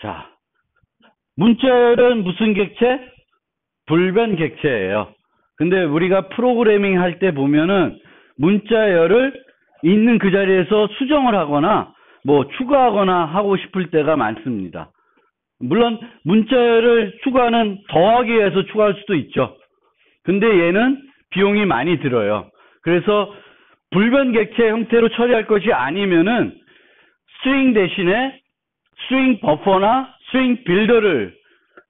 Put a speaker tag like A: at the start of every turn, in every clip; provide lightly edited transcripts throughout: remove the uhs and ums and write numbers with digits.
A: 자, 문자열은 무슨 객체? 불변 객체예요. 근데 우리가 프로그래밍 할 때 보면은 문자열을 있는 그 자리에서 수정을 하거나 뭐 추가하거나 하고 싶을 때가 많습니다. 물론 문자열을 추가는 더하기 위해서 추가할 수도 있죠. 근데 얘는 비용이 많이 들어요. 그래서 불변 객체 형태로 처리할 것이 아니면은 스트링 대신에 스트링 버퍼나 스트링 빌더를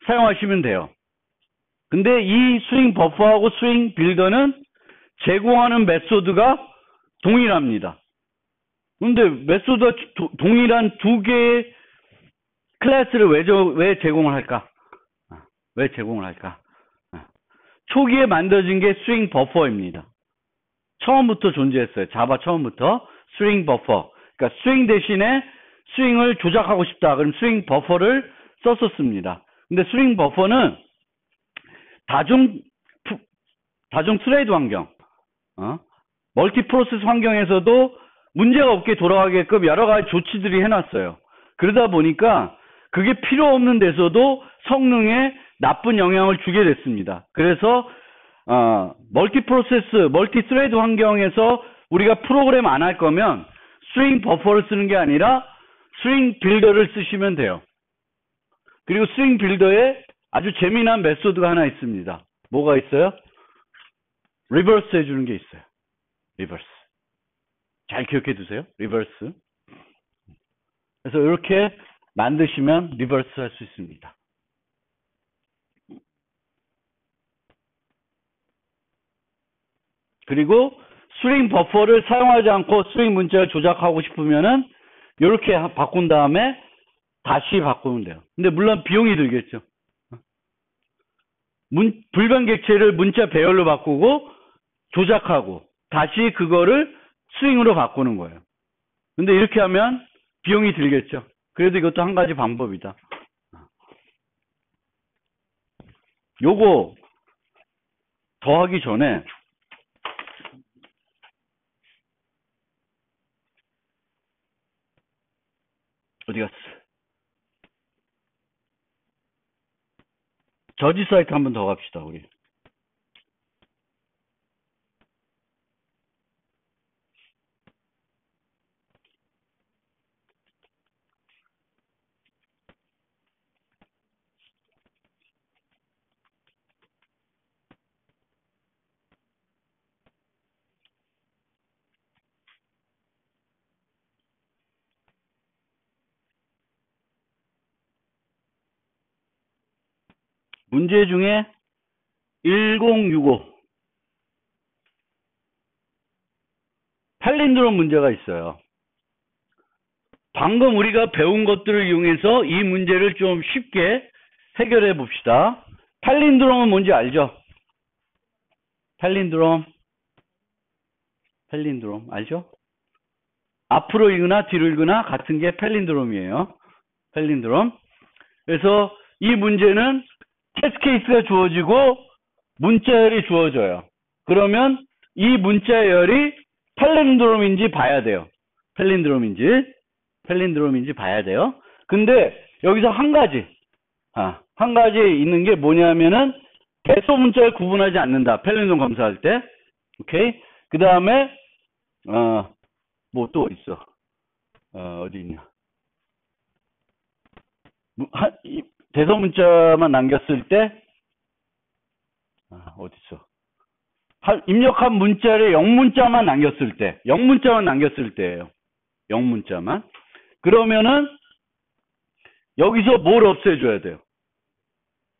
A: 사용하시면 돼요. 근데 이 스트링 버퍼하고 스트링 빌더는 제공하는 메소드가 동일합니다. 근데 메소드가 동일한 두 개의 클래스를 왜 제공을 할까? 왜 제공을 할까? 초기에 만들어진 게 스트링 버퍼입니다. 처음부터 존재했어요. 자바 처음부터 스트링 버퍼. 그러니까 스트링 대신에 스트링을 조작하고 싶다. 그럼 스트링 버퍼를 썼었습니다. 근데 스트링 버퍼는 다중 트레이드 환경, 멀티 프로세스 환경에서도 문제가 없게 돌아가게끔 여러 가지 조치들이 해놨어요. 그러다 보니까 그게 필요 없는 데서도 성능에 나쁜 영향을 주게 됐습니다. 그래서 멀티 프로세스, 멀티 스레드 환경에서 우리가 프로그램 안 할 거면 스트링 버퍼를 쓰는 게 아니라 스트링 빌더를 쓰시면 돼요. 그리고 스트링 빌더에 아주 재미난 메소드가 하나 있습니다. 뭐가 있어요? 리버스 해주는 게 있어요. 리버스. 잘 기억해 두세요. 리버스. 그래서 이렇게 만드시면 리버스 할 수 있습니다. 그리고 스트링 버퍼를 사용하지 않고 스트링 문자를 조작하고 싶으면은 이렇게 바꾼 다음에 다시 바꾸면 돼요. 근데 물론 비용이 들겠죠. 불변 객체를 문자 배열로 바꾸고 조작하고 다시 그거를 스트링으로 바꾸는 거예요. 근데 이렇게 하면 비용이 들겠죠. 그래도 이것도 한 가지 방법이다. 요거 더하기 전에 어디 갔어? 저지 사이트 한 번 더 갑시다, 우리. 문제 중에 1065 팔린드롬 문제가 있어요. 방금 우리가 배운 것들을 이용해서 이 문제를 좀 쉽게 해결해 봅시다. 팔린드롬은 뭔지 알죠? 팔린드롬 알죠? 앞으로 읽으나 뒤로 읽으나 같은 게 팔린드롬이에요. 팔린드롬. 그래서 이 문제는 테스트 케이스가 주어지고 문자열이 주어져요. 그러면 이 문자열이 팔린드롬인지 봐야 돼요. 팔린드롬인지 봐야 돼요. 근데 여기서 한 가지 있는 게 뭐냐면은 개수 문자를 구분하지 않는다. 팔린드롬 검사할 때. 오케이. 그 다음에 뭐 또 있어. 어디 있냐. 대소 문자만 남겼을 때 어디 있어. 입력한 문자를 0문자만 남겼을 때, 0문자만 남겼을 때예요. 0문자만. 그러면은 여기서 뭘 없애줘야 돼요?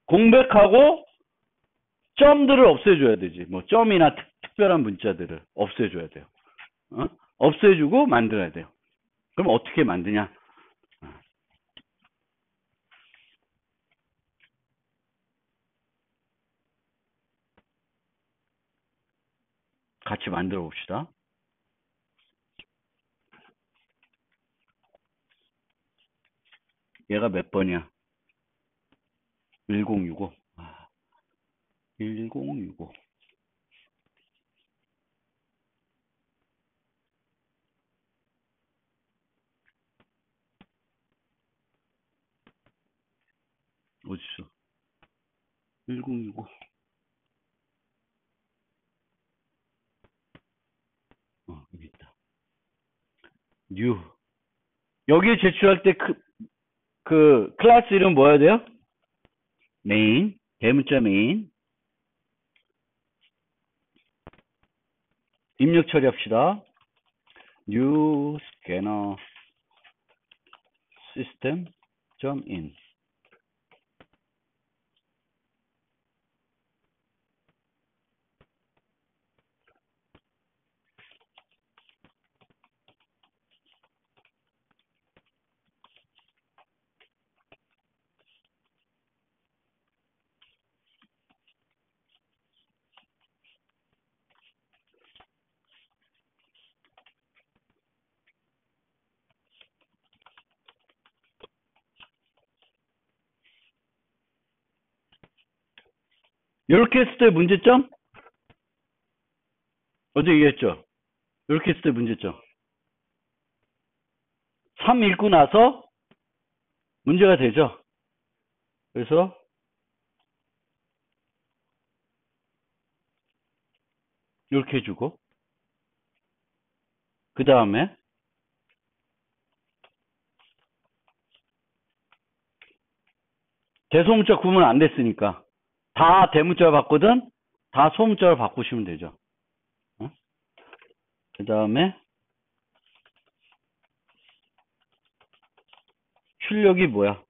A: 공백하고 점들을 없애줘야 되지. 뭐 점이나 특별한 문자들을 없애줘야 돼요. 없애주고 만들어야 돼요. 그럼 어떻게 만드냐? 같이 만들어 봅시다. 얘가 몇 번이야? 1065. 1065. 어딨어? 1065. 여기 있다. 뉴. 여기에 제출할 때 그 클래스 이름 뭐야 돼요? 메인. 대문자 메인. 입력 처리합시다. new scanner system in. 이렇게 했을 때 문제점? 어제 얘기했죠? 이렇게 했을 때 문제점. 3 읽고 나서 문제가 되죠? 그래서 이렇게 해주고 그 다음에 대소문자 구분 안 됐으니까 다 대문자로 바꾸든 다 소문자로 바꾸시면 되죠. 그 다음에 출력이 뭐야?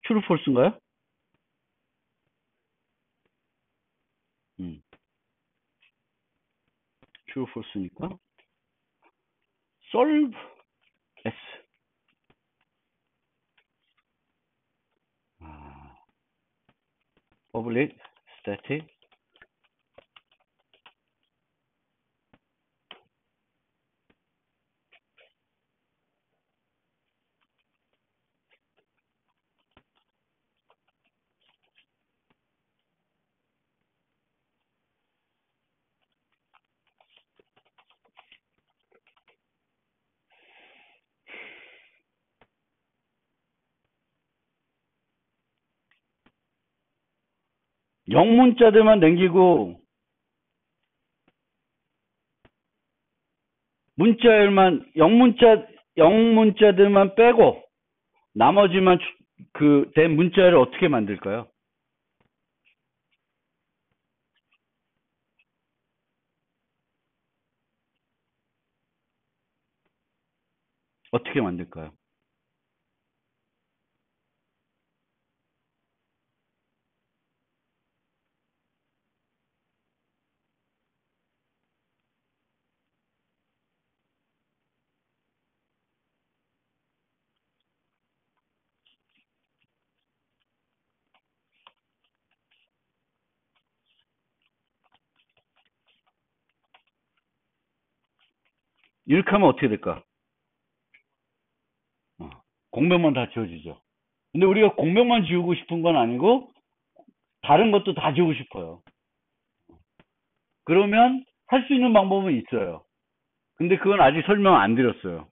A: true false인가요? true false니까 solve s. public static 영문자들만 남기고 문자열만 영문자들만 빼고 나머지만 그 된 문자를 어떻게 만들까요? 어떻게 만들까요? 이렇게 하면 어떻게 될까? 공백만 다 지워지죠. 근데 우리가 공백만 지우고 싶은 건 아니고 다른 것도 다 지우고 싶어요. 그러면 할 수 있는 방법은 있어요. 근데 그건 아직 설명 안 드렸어요.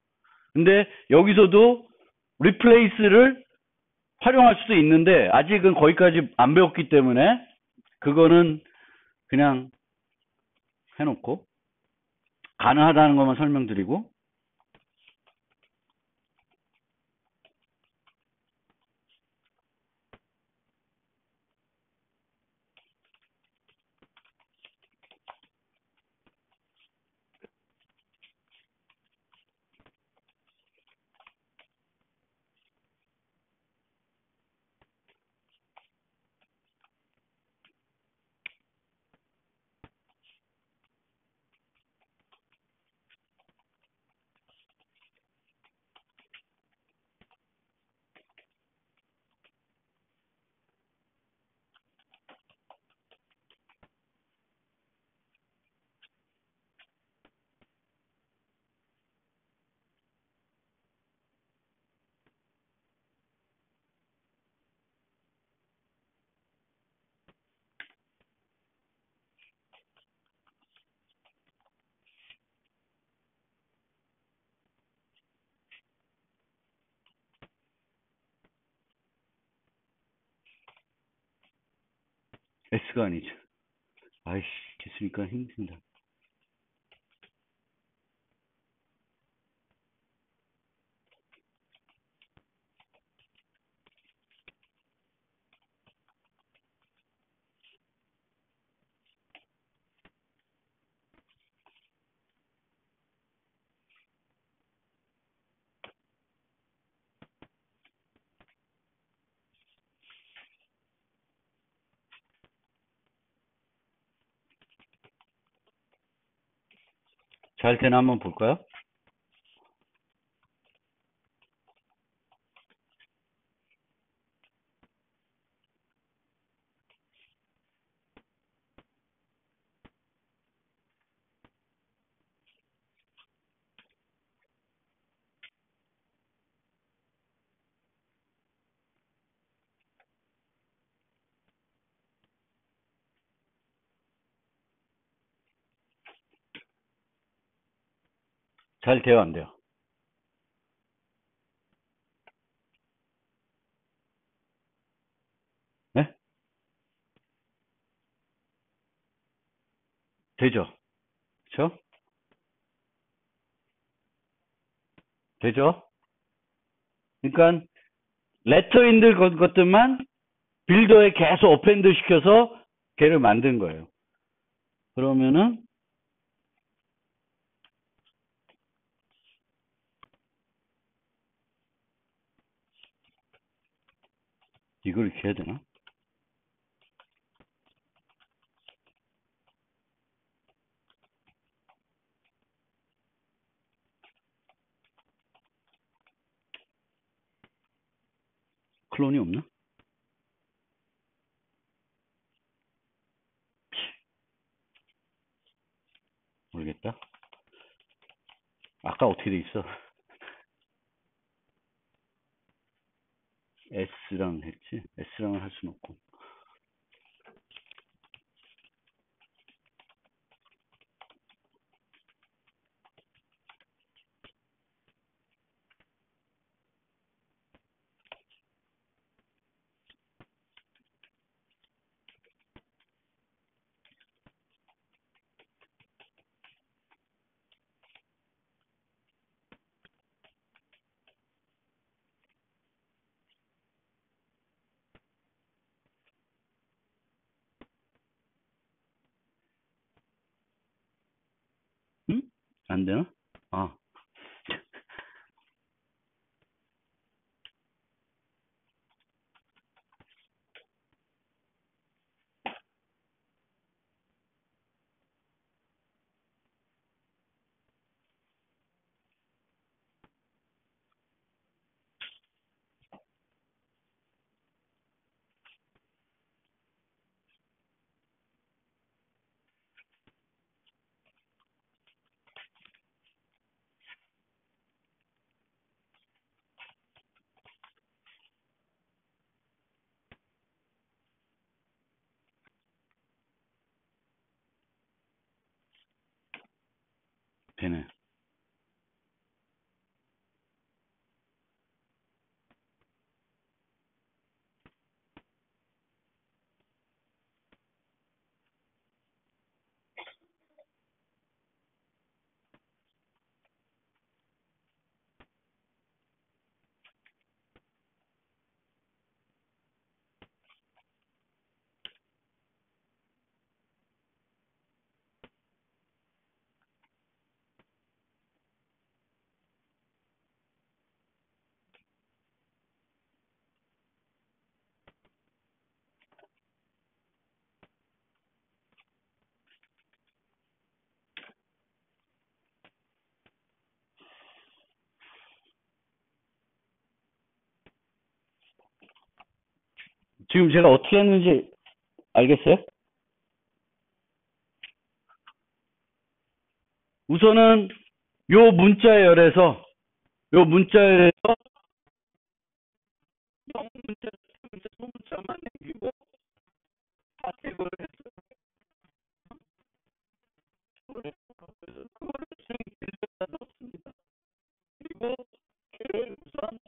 A: 근데 여기서도 replace를 활용할 수도 있는데 아직은 거기까지 안 배웠기 때문에 그거는 그냥 해놓고 가능하다는 것만 설명드리고 S가 아니죠. 아이씨, 됐으니까 힘든다. 잘 되나 한번 볼까요? 잘 돼요, 안 돼요? 네? 되죠? 그쵸? 되죠? 그러니까 레터인들 것들만 빌더에 계속 어펜드 시켜서 걔를 만든 거예요. 그러면은 이걸 이렇게 해야 되나? 클론이 없나? 모르겠다. 아까 어떻게 돼 있어? S랑 했지? S랑은 할 수는 없고. 응? 안 되나? 아, 되네. 지금 제가 어떻게 했는지 알겠어요? 우선은 요 문자열에서 요 문자열에서 영문자, 문자, 소문자만 남기고 사택을 그거를 빌려다 넣습니다. 그리고 걔를 우선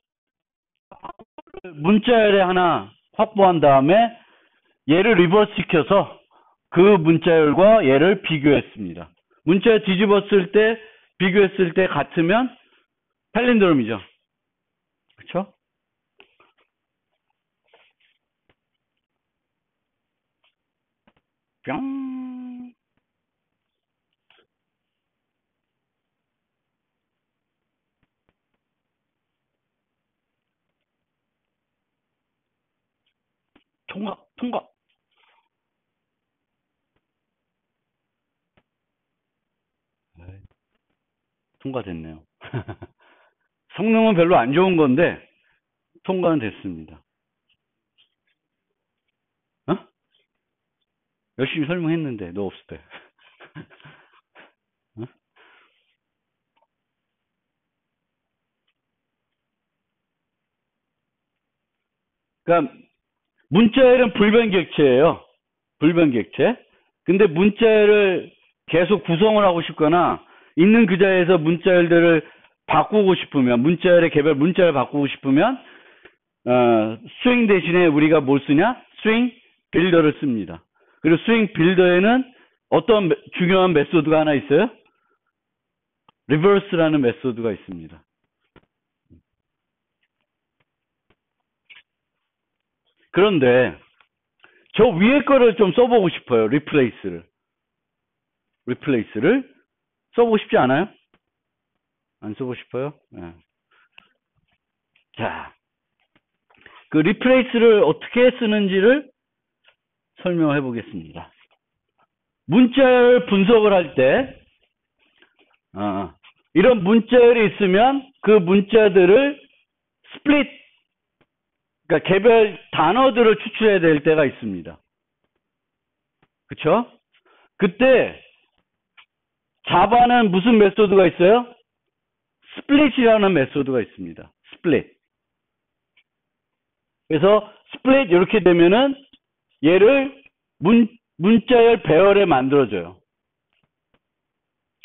A: 문자열에 하나 확보한 다음에 얘를 리버스 시켜서 그 문자열과 얘를 비교했습니다. 문자열 뒤집었을 때, 비교했을 때 같으면 팔린드롬이죠. 그쵸? 뿅. 통과. 통과됐네요. 성능은 별로 안 좋은 건데, 통과는 됐습니다. 어? 열심히 설명했는데, 너 없을 때. 어? 그러니까, 문자열은 불변객체예요. 불변객체. 근데 문자열을 계속 구성을 하고 싶거나 있는 그 자리에서 문자열들을 바꾸고 싶으면 문자열의 개별 문자를 바꾸고 싶으면 스트링 대신에 우리가 뭘 쓰냐? 스트링 빌더를 씁니다. 그리고 스트링 빌더에는 어떤 중요한 메소드가 하나 있어요? 리버스라는 메소드가 있습니다. 그런데 저 위에 거를 좀 써보고 싶어요. 리플레이스를 써보고 싶지 않아요? 안 쓰고 싶어요? 네. 자, 그 리플레이스를 어떻게 쓰는지를 설명해 보겠습니다. 문자열 분석을 할 때, 이런 문자열이 있으면 그 문자들을 스플릿, 그러니까 개별 단어들을 추출해야 될 때가 있습니다. 그쵸? 그때 자바는 무슨 메소드가 있어요? 스플릿이라는 메소드가 있습니다. 스플릿. 그래서 스플릿 이렇게 되면은 얘를 문자열 배열에 만들어줘요.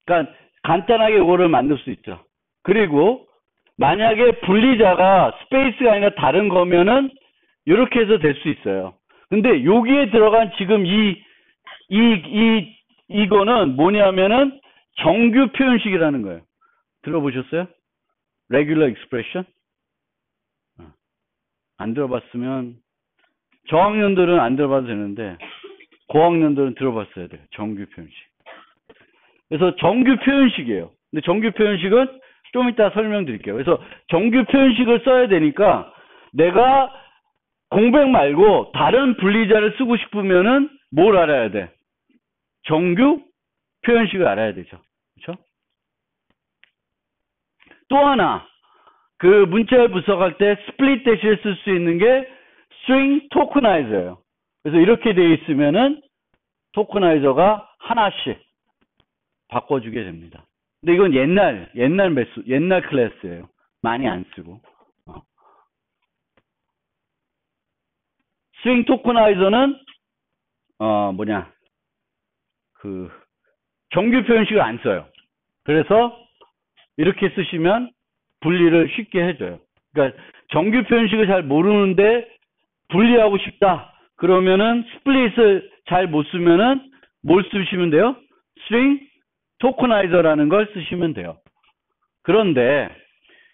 A: 그러니까 간단하게 이거를 만들 수 있죠. 그리고 만약에 분리자가 스페이스가 아니라 다른 거면은 이렇게 해서 될 수 있어요. 근데 여기에 들어간 지금 이거는 뭐냐면은 정규 표현식이라는 거예요. 들어보셨어요? Regular expression? 안 들어봤으면 저학년들은 안 들어봐도 되는데 고학년들은 들어봤어야 돼요. 정규 표현식. 그래서 정규 표현식이에요. 근데 정규 표현식은 좀 이따 설명드릴게요. 그래서 정규 표현식을 써야 되니까 내가 공백 말고 다른 분리자를 쓰고 싶으면은 뭘 알아야 돼? 정규 표현식을 알아야 되죠. 그렇죠? 또 하나 그 문자열 분석할 때 스플릿 대신에 쓸 수 있는 게 스트링 토크나이저예요. 그래서 이렇게 되어 있으면은 토크나이저가 하나씩 바꿔주게 됩니다. 근데 이건 옛날 클래스예요. 많이 안 쓰고. 스트링 토크나이저는 정규 표현식을 안 써요. 그래서 이렇게 쓰시면 분리를 쉽게 해줘요. 그러니까 정규 표현식을 잘 모르는데 분리하고 싶다. 그러면은 스플릿을 잘 못 쓰면은 뭘 쓰시면 돼요? 스트링 토크나이저라는 걸 쓰시면 돼요. 그런데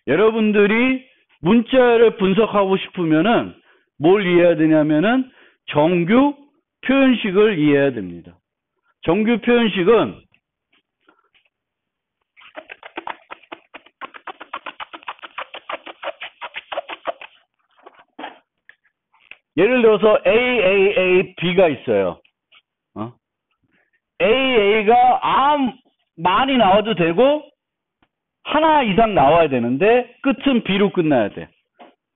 A: 여러분들이 문자를 분석하고 싶으면은 뭘 이해해야 되냐면은 정규 표현식을 이해해야 됩니다. 정규 표현식은 예를 들어서 AAAB가 있어요. AA가 많이 나와도 되고 하나 이상 나와야 되는데 끝은 B로 끝나야 돼.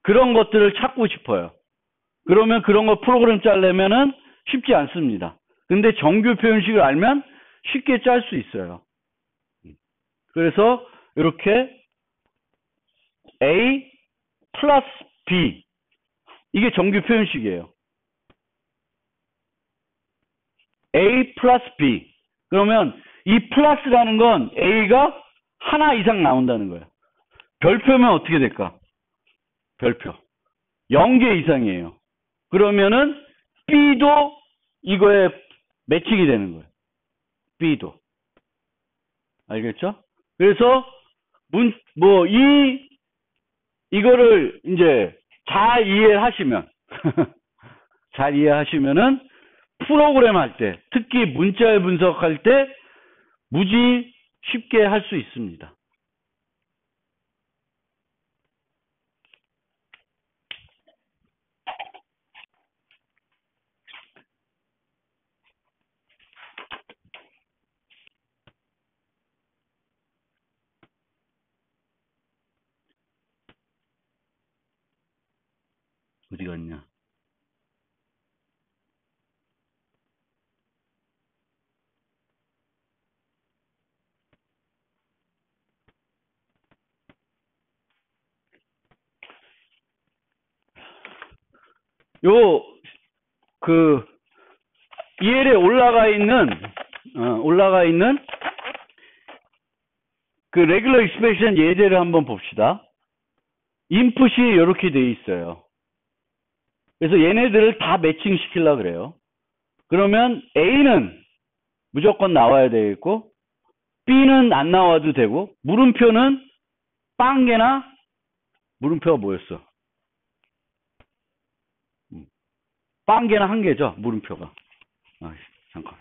A: 그런 것들을 찾고 싶어요. 그러면 그런 거 프로그램 짜려면은 쉽지 않습니다. 근데 정규 표현식을 알면 쉽게 짤 수 있어요. 그래서 이렇게 A 플러스 B 이게 정규 표현식이에요. A 플러스 B. 그러면 이 플러스라는 건 A가 하나 이상 나온다는 거예요. 별표면 어떻게 될까? 별표. 0개 이상이에요. 그러면은 B도 이거에 매칭이 되는 거예요. B도. 알겠죠? 그래서 이거를 이제 잘 이해하시면 잘 이해하시면은 프로그램 할 때, 특히 문자열 분석할 때 무지 쉽게 할 수 있습니다. 어디 갔냐? EL에 올라가 있는 그 레귤러 익스프레션 예제를 한번 봅시다. 인풋이 이렇게 돼 있어요. 그래서 얘네들을 다 매칭 시키려고 그래요. 그러면 A는 무조건 나와야 되겠고, B는 안 나와도 되고, 물음표는 빵개나, 물음표가 뭐였어? 빵개나 한 개죠, 물음표가. 잠깐.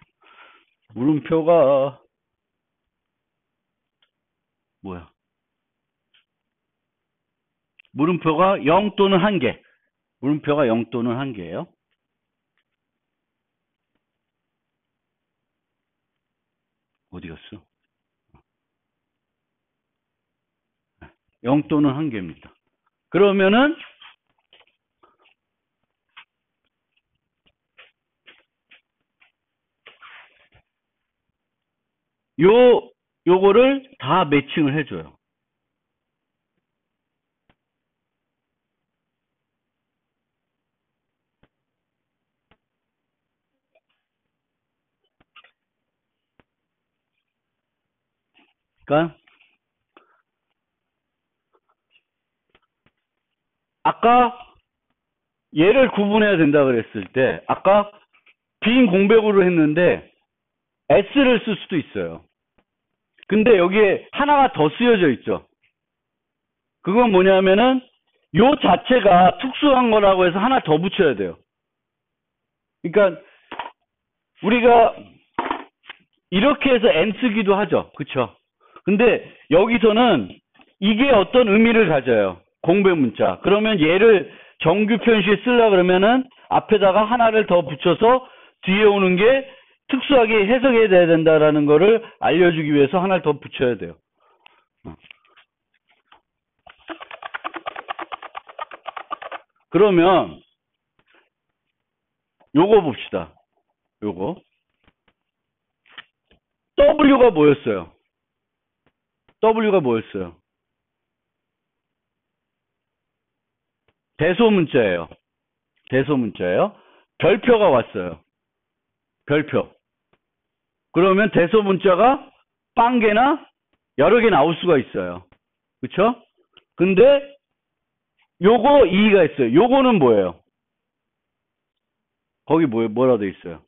A: 물음표가, 뭐야? 물음표가 0 또는 1개. 물음표가 0 또는 1개예요. 어디 갔어? 0 또는 1개입니다. 그러면은 요거를 다 매칭을 해줘요. 그러니까 아까 얘를 구분해야 된다 그랬을 때 아까 빈 공백으로 했는데 S를 쓸 수도 있어요. 근데 여기에 하나가 더 쓰여져 있죠. 그건 뭐냐면은 요 자체가 특수한 거라고 해서 하나 더 붙여야 돼요. 그러니까 우리가 이렇게 해서 N 쓰기도 하죠. 그쵸? 근데 여기서는 이게 어떤 의미를 가져요. 공백 문자. 그러면 얘를 정규 표현식에 쓰려고 그러면은 앞에다가 하나를 더 붙여서 뒤에 오는 게 특수하게 해석해야 된다라는 거를 알려주기 위해서 하나를 더 붙여야 돼요. 그러면 요거 봅시다. 요거 W가 뭐였어요? W가 뭐였어요? 대소문자예요. 대소문자예요. 별표가 왔어요. 별표. 그러면 대소문자가 빵개나 여러 개 나올 수가 있어요. 그쵸? 근데 요거 2가 있어요. 요거는 뭐예요? 거기 뭐라 돼 있어요?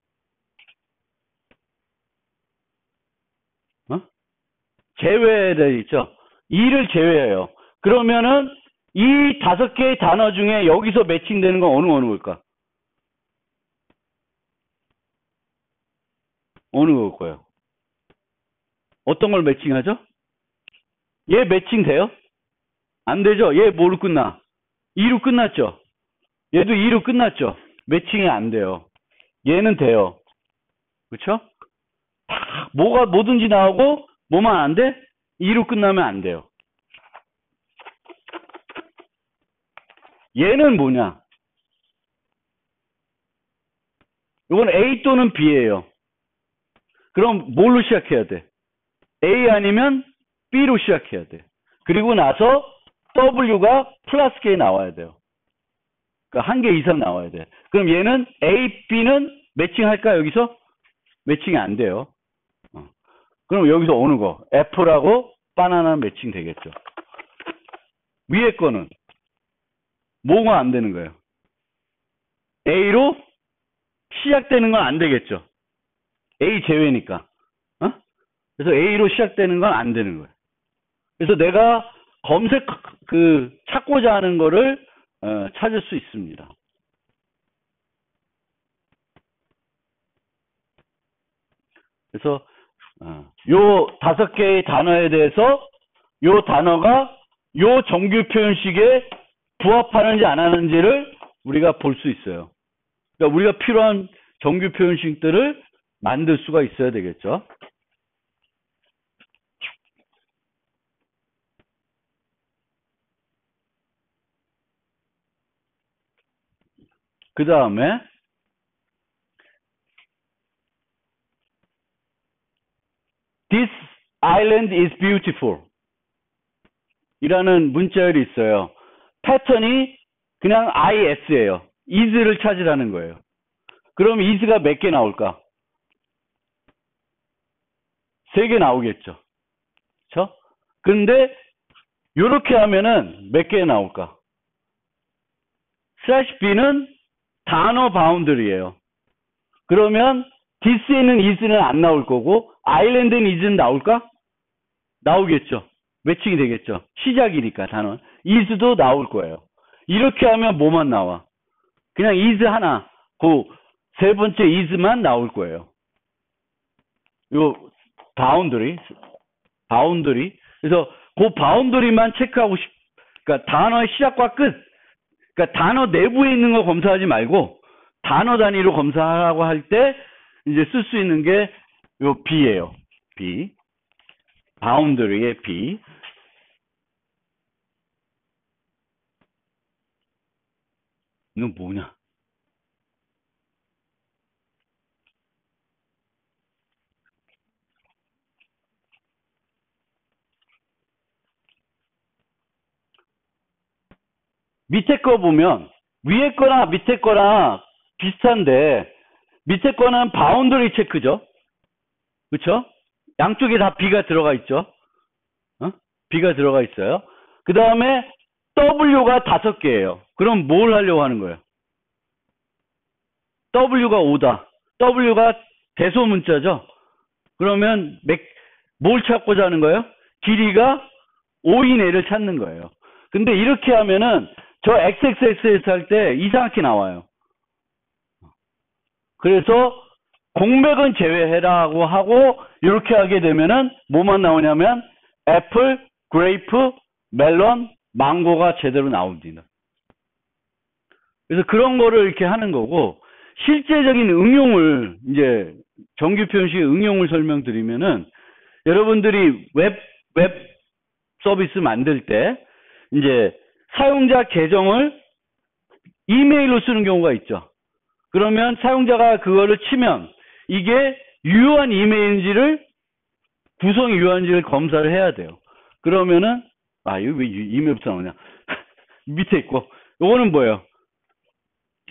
A: 제외돼 있죠? 2를 제외해요. 그러면은 이 5개의 단어 중에 여기서 매칭되는 건 어느 걸까? 어느 걸 거예요? 어떤 걸 매칭하죠? 얘 매칭돼요? 안 되죠? 얘 뭐로 끝나? 2로 끝났죠? 얘도 2로 끝났죠? 매칭이 안 돼요. 얘는 돼요. 그쵸? 뭐든지 나오고 뭐만 안 돼? 2로 끝나면 안 돼요. 얘는 뭐냐? 이건 A 또는 B예요. 그럼 뭘로 시작해야 돼? A 아니면 B로 시작해야 돼. 그리고 나서 W가 플러스 K 나와야 돼요. 그러니까 한 개 이상 나와야 돼. 그럼 얘는 A, B는 매칭할까 여기서? 매칭이 안 돼요. 그럼 여기서 어느 거? F라고 바나나 매칭 되겠죠. 위에 거는 뭐가 안 되는 거예요? A로 시작되는 건 안 되겠죠. A 제외니까. 어? 그래서 A로 시작되는 건 안 되는 거예요. 그래서 내가 찾고자 하는 거를 찾을 수 있습니다. 그래서 요 5개의 단어에 대해서 요 단어가 요 정규 표현식에 부합하는지 안 하는지를 우리가 볼 수 있어요. 그러니까 우리가 필요한 정규 표현식들을 만들 수가 있어야 되겠죠. 그 다음에 This island is beautiful 이라는 문자열이 있어요. 패턴이 그냥 is예요. is를 찾으라는 거예요. 그럼 is가 몇 개 나올까? 3개 나오겠죠. 그렇죠? 근데 이렇게 하면은 몇 개 나올까? /b는 단어 바운더리예요. 그러면 this에는 is는 안 나올 거고 island는 is는 나올까? 나오겠죠. 매칭이 되겠죠. 시작이니까 단어. is도 나올 거예요. 이렇게 하면 뭐만 나와? 그냥 is 하나, 그 세 번째 is만 나올 거예요. 요 바운더리. 그래서 그 바운더리만 체크하고 그러니까 단어의 시작과 끝. 그러니까 단어 내부에 있는 거 검사하지 말고 단어 단위로 검사하라고 할 때 이제 쓸 수 있는 게 요 B예요. B. 바운더리의 B. 이건 뭐냐? 밑에 거 보면 위에 거나 밑에 거나 비슷한데 밑에 거는 바운더리 체크죠. 그렇죠? 양쪽에 다 B가 들어가 있죠. B가 들어가 있어요. 그 다음에 W가 5개예요. 그럼 뭘 하려고 하는 거예요? W가 5다. W가 대소문자죠. 그러면 뭘 찾고자 하는 거예요? 길이가 5인 애를 찾는 거예요. 근데 이렇게 하면은 저 XXX 할 때 이상하게 나와요. 그래서 공백은 제외해라고 하고 이렇게 하게 되면은 뭐만 나오냐면 애플, 그레이프, 멜론, 망고가 제대로 나옵니다. 그래서 그런 거를 이렇게 하는 거고 실제적인 응용을 이제 정규 표현식의 응용을 설명드리면은 여러분들이 웹 서비스 만들 때 이제 사용자 계정을 이메일로 쓰는 경우가 있죠. 그러면 사용자가 그거를 치면 이게 유효한 이메일인지를 구성이 유효한지를 검사를 해야 돼요. 그러면은 이거 왜 이메일부터 나오냐? 밑에 있고 요거는 뭐예요?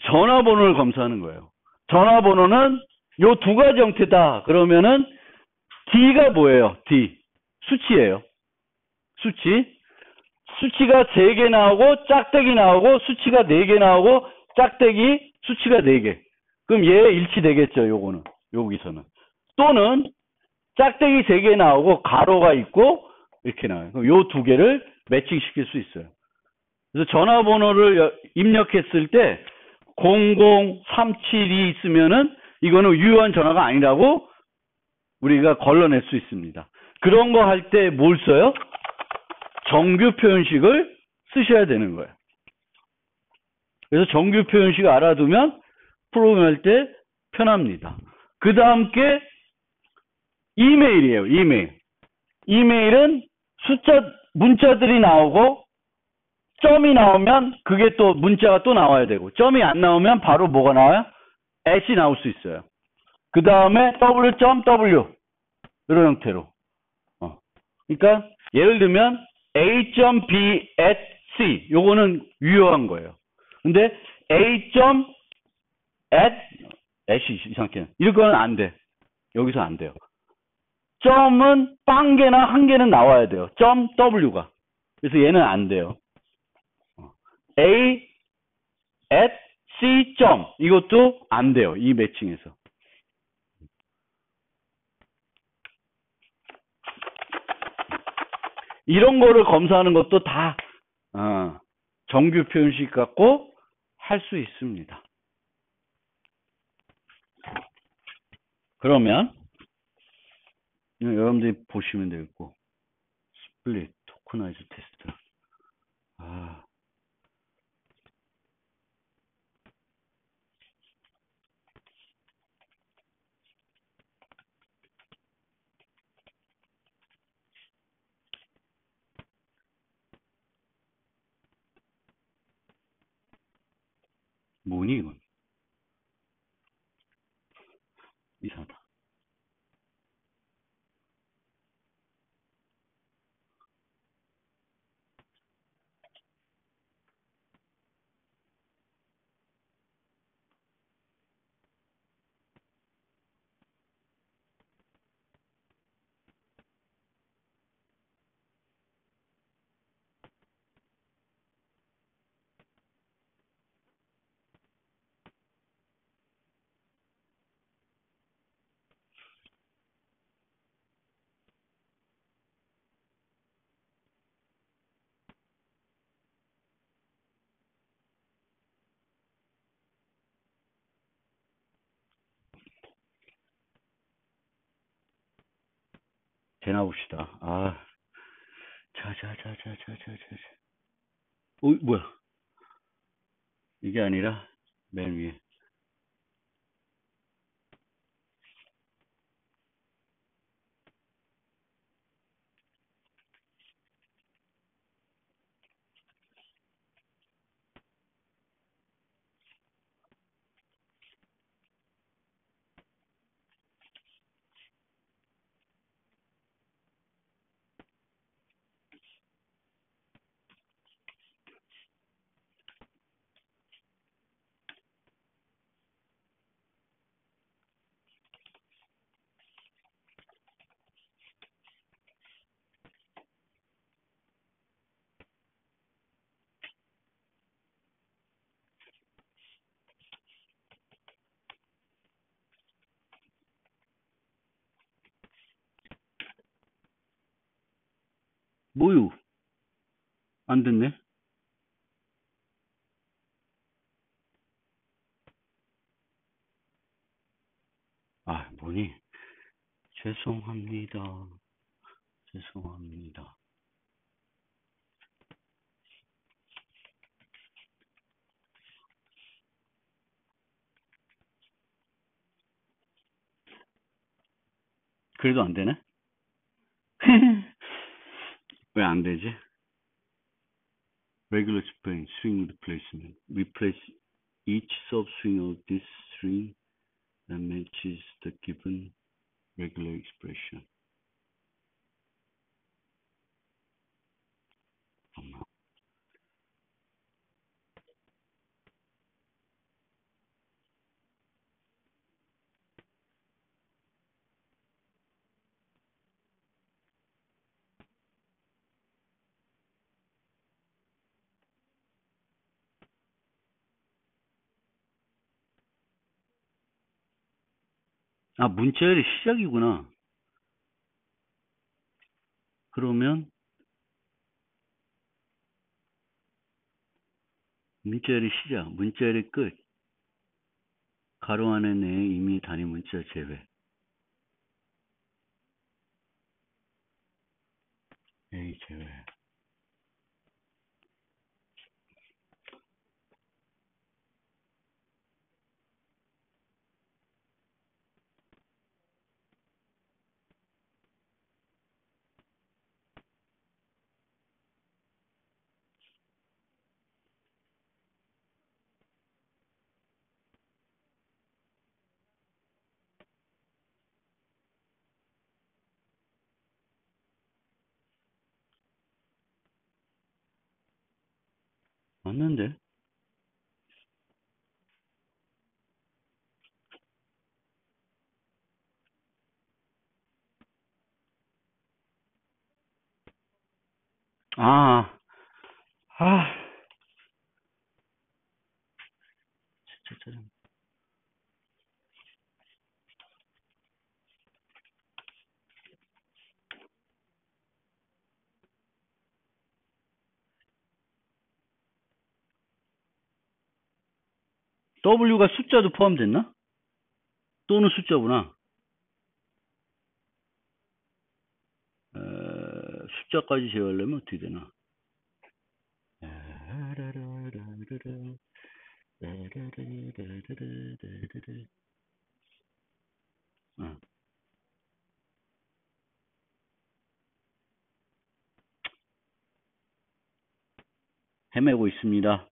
A: 전화번호를 검사하는 거예요. 전화번호는 요 2가지 형태다. 그러면은 D가 뭐예요? D. 수치예요. 수치가 3개 나오고 짝대기 나오고 수치가 4개 나오고 짝대기 수치가 4개. 그럼 얘 일치되겠죠. 요거는. 여기서는. 또는 짝대기 3개 나오고 가로가 있고 이렇게 나와요. 그럼 요 2개를 매칭시킬 수 있어요. 그래서 전화번호를 입력했을 때 00372 있으면은 이거는 유효한 전화가 아니라고 우리가 걸러낼 수 있습니다. 그런 거 할 때 뭘 써요? 정규 표현식을 쓰셔야 되는 거예요. 그래서 정규 표현식 알아두면 프로그램할 때 편합니다. 그 다음 게 이메일이에요. 이메일은 문자들이 나오고 점이 나오면 그게 또 문자가 또 나와야 되고 점이 안 나오면 바로 뭐가 나와요? at이 나올 수 있어요. 그 다음에 w.w 이런 형태로. 그러니까 예를 들면 a.b at c 요거는 유효한 거예요. 근데 a.at 이상하게 이거는 안 돼. 여기서 안 돼요. 점은 빵 개나 한 개는 나와야 돼요. 점 w가. 그래서 얘는 안 돼요. a at C 점 이것도 안 돼요. 이 매칭에서. 이런 거를 검사하는 것도 다 정규 표현식 갖고 할 수 있습니다. 그러면 여러분들이 보시면 되겠고 스플릿 토크나이즈 테스트. 뭐니 이건? 이상하다. 되나 봅시다. 자자자자자자자. 뭐야? 이게 아니라 맨 위에. 뭐요? 안 됐네? 뭐니? 죄송합니다. 죄송합니다. 그래도 안 되네? 왜 안 되지? Regular spring, swing replacement. Replace each substring of this string that matches the given regular expression. 문자열이 시작이구나. 그러면 문자열이 시작, 문자열이 끝. 가로 안에 내에 이미 단위 문자 제외. A 제외. 맞는데? 아, 아, W가 숫자도 포함됐나? 또는 숫자구나. 숫자까지 제어하려면 어떻게 되나? 헤매고 있습니다.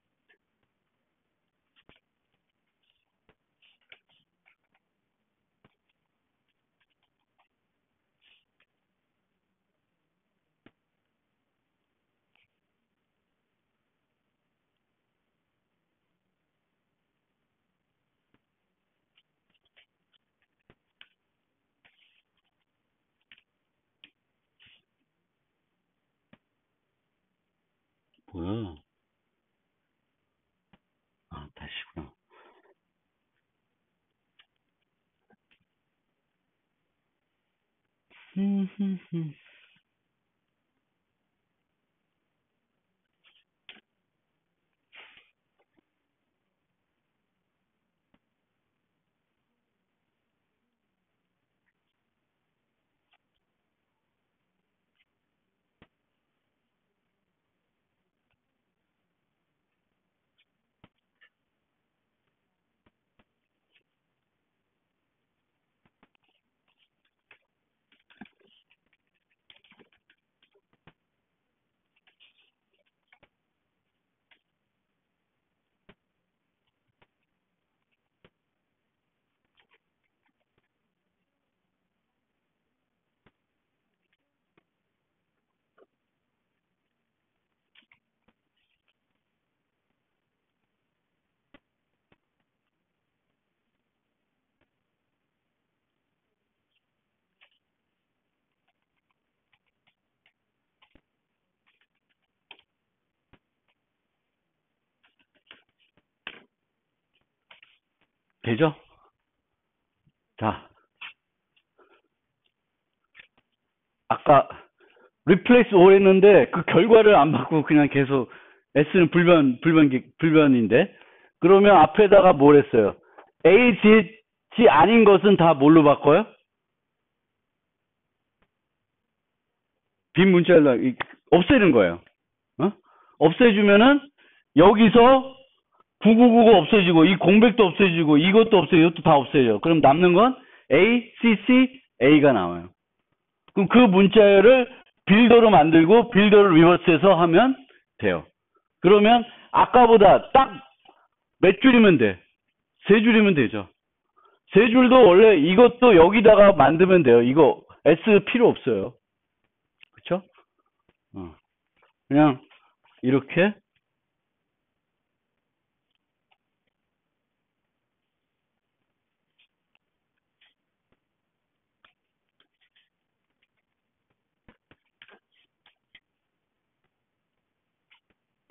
A: 뭐야? 아, 다시구나. 되죠? 자, 아까 replace all 했는데 그 결과를 안 받고 그냥 계속 S는 불변인데 그러면 앞에다가 뭘 했어요? A, G 아닌 것은 다 뭘로 바꿔요? 빈 문자를 없애는 거예요. 없애주면은 여기서 9999 없어지고 이 공백도 없어지고 이것도 없어지고 이것도 다 없어져요. 그럼 남는 건 A, C, C, A가 나와요. 그럼 그 문자열을 빌더로 만들고 빌더를 리버스해서 하면 돼요. 그러면 아까보다 딱 몇 줄이면 돼? 3줄이면 되죠. 3줄도 원래 이것도 여기다가 만들면 돼요. 이거 S 필요 없어요. 그쵸? 그냥 이렇게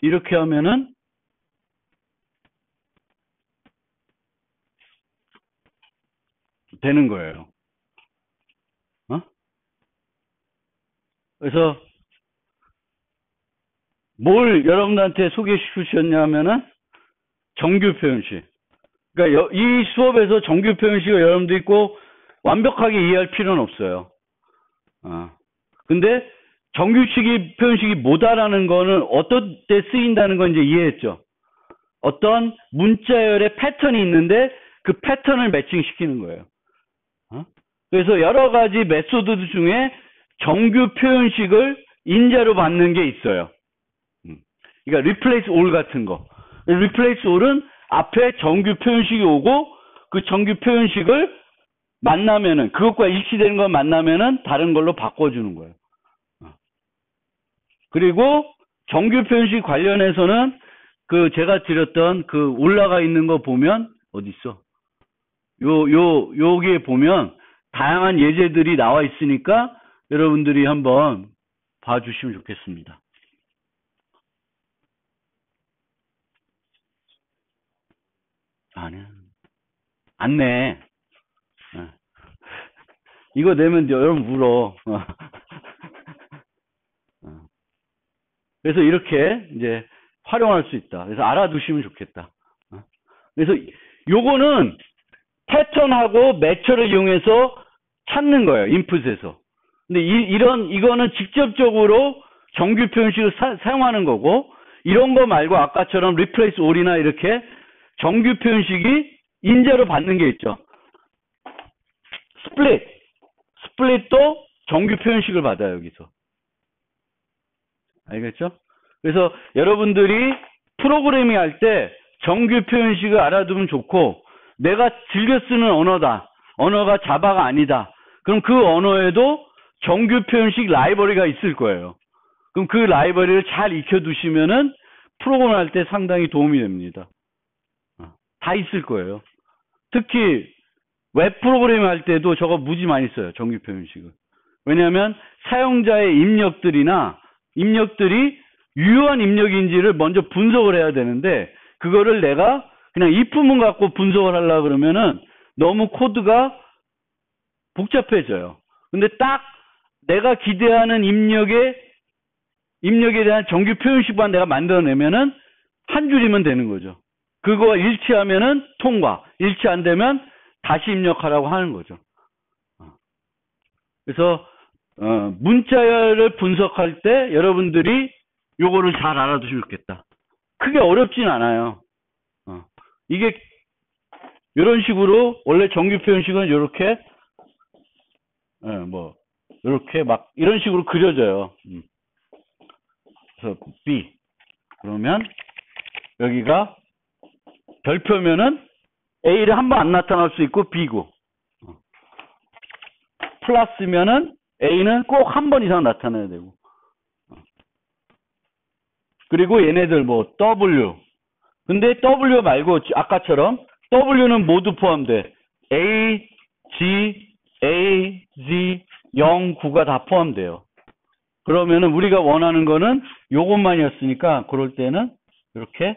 A: 이렇게 하면은 되는 거예요. 그래서 뭘 여러분들한테 소개시켜 주셨냐면은 정규 표현식. 그러니까 이 수업에서 정규 표현식을 여러분들이 꼭 완벽하게 이해할 필요는 없어요. 근데 정규식이 표현식이 뭐다라는 거는 어떤 때 쓰인다는 건 이제 이해했죠. 어떤 문자열의 패턴이 있는데 그 패턴을 매칭시키는 거예요. 그래서 여러 가지 메소드 중에 정규 표현식을 인자로 받는 게 있어요. 그러니까 replace all 같은 거. replace all은 앞에 정규 표현식이 오고 그 정규 표현식을 만나면은 그것과 일치되는 걸 만나면은 다른 걸로 바꿔주는 거예요. 그리고 정규 표현식 관련해서는 그 제가 드렸던 그 올라가 있는 거 보면 어디 있어? 여기에 보면 다양한 예제들이 나와 있으니까 여러분들이 한번 봐주시면 좋겠습니다. 아니야. 안 내. 이거 내면 여러분 울어. 그래서 이렇게 이제 활용할 수 있다. 그래서 알아두시면 좋겠다. 그래서 요거는 패턴하고 매처를 이용해서 찾는 거예요. 인풋에서. 근데 이거는 직접적으로 정규 표현식을 사용하는 거고, 이런 거 말고 아까처럼 replace all이나 이렇게 정규 표현식이 인재로 받는 게 있죠. 스플릿도 정규 표현식을 받아요, 여기서. 알겠죠? 그래서 여러분들이 프로그래밍 할 때 정규 표현식을 알아두면 좋고, 내가 즐겨 쓰는 언어다. 언어가 자바가 아니다. 그럼 그 언어에도 정규 표현식 라이브러리가 있을 거예요. 그럼 그 라이브러리를 잘 익혀두시면은 프로그램 할 때 상당히 도움이 됩니다. 다 있을 거예요. 특히 웹 프로그래밍 할 때도 저거 무지 많이 써요. 정규 표현식을. 왜냐하면 사용자의 입력들이 유효한 입력인지를 먼저 분석을 해야 되는데, 그거를 내가 그냥 if문 갖고 분석을 하려고 그러면은 너무 코드가 복잡해져요. 근데 딱 내가 기대하는 입력에 대한 정규 표현식만 내가 만들어내면은 한 줄이면 되는 거죠. 그거 일치하면은 통과, 일치 안 되면 다시 입력하라고 하는 거죠. 그래서 문자열을 분석할 때 여러분들이 요거를 잘 알아두시면 좋겠다. 크게 어렵진 않아요. 이게 이런 식으로 원래 정규 표현식은 이렇게 이렇게 막 이런 식으로 그려져요. 그래서 B 그러면 여기가 별표면은 A를 한 번 안 나타날 수 있고 B고, 플러스면은 A는 꼭 한 번 이상 나타나야 되고, 그리고 얘네들 뭐 W. 근데 W 말고 아까처럼 W는 모두 포함돼. A, G, A, Z, 0, 9가 다 포함돼요. 그러면은 우리가 원하는 거는 요것만이었으니까 그럴 때는 이렇게